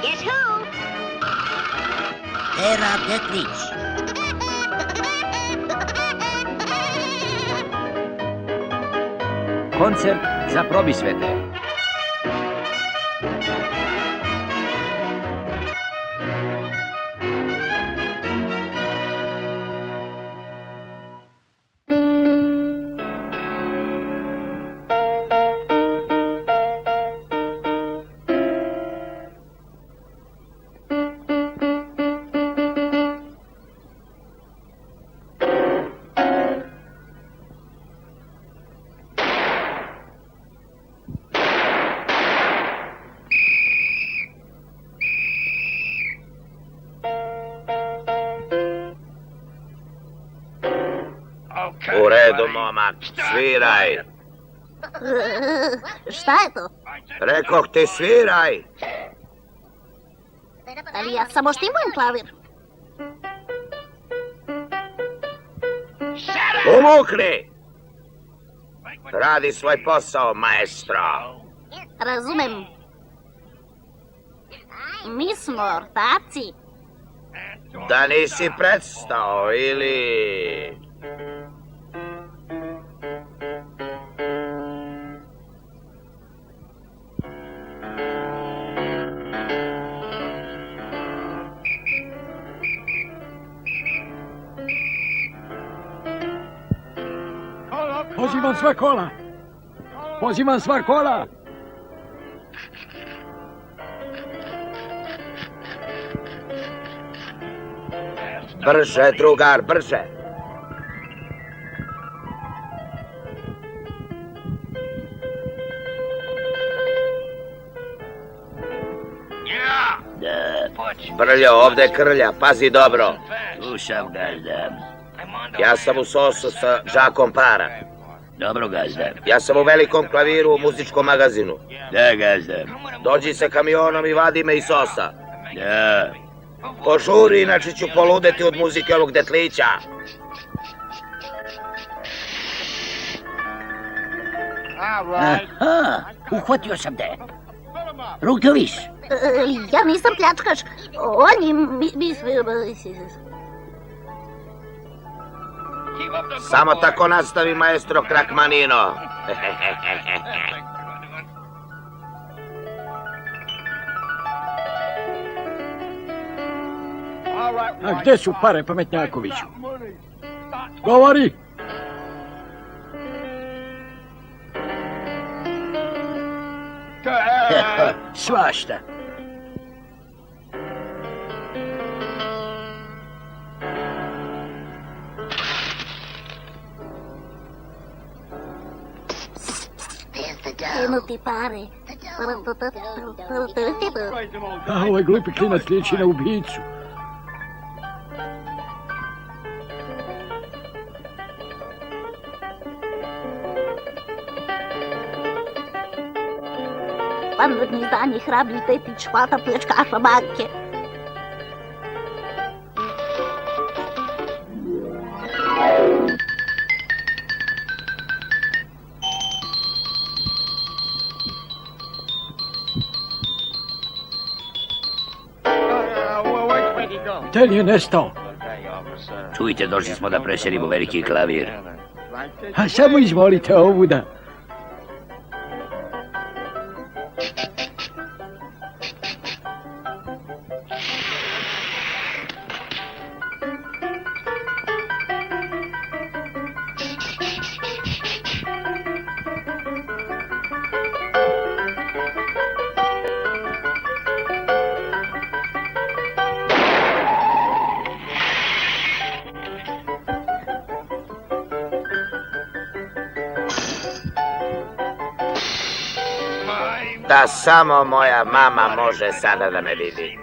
Guess who? Pera Petrić. Koncert za probisvete. U redu, momak, sviraj. Šta je to? Rekoh ti sviraj. Ali ja samo štimujem klavir. Umukni! Radi svoj posao, maestro. Razumem. Mi smo ortaci. Da nisi prestao, ili... Pozivam sva kola! Pozivam sva kola! Brže, drugar, brže! Brljo, ovdje krlja, pazi dobro. Slušam, gazda. Ja sam u sosu sa Žakom Para. Dobro, gazda. Ja sam u velikom klaviru u muzičkom magazinu. Da, gazda. Dođi sa kamionom i vadi me iz sosa. Da. Požuri, inače ću poludeti od muzike ovog detlića. Aha, uhvatio sam te. Ruke viš. Ja nisam pljačkaš. Oni mi... Samo tako nastavi, maestro Krakmanino. A gdje su pare, pametnjakoviću? Govori! Svašta. Krenuti pare. A ovaj glupi klinac liči na ubijicu. Vanredni izdanje Hrabri Tetić hvata pljačkaša banke. Gdje je nestao? Čujte, došli smo da preselimo veliki klavir. A samo izvolite ovuda. Da samo moja mama može sada da me vidi.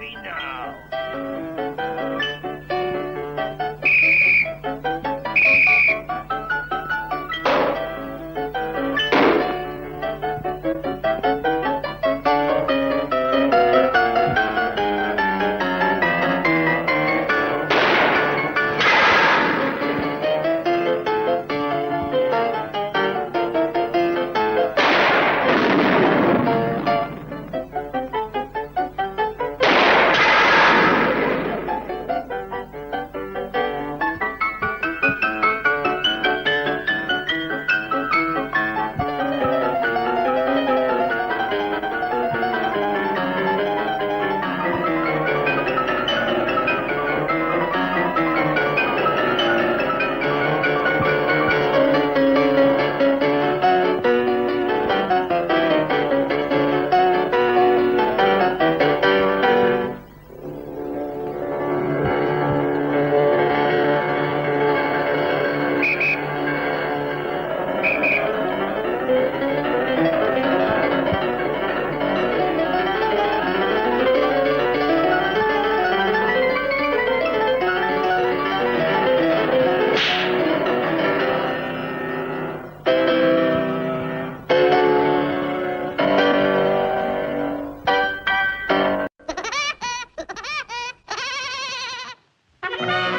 Woohoo!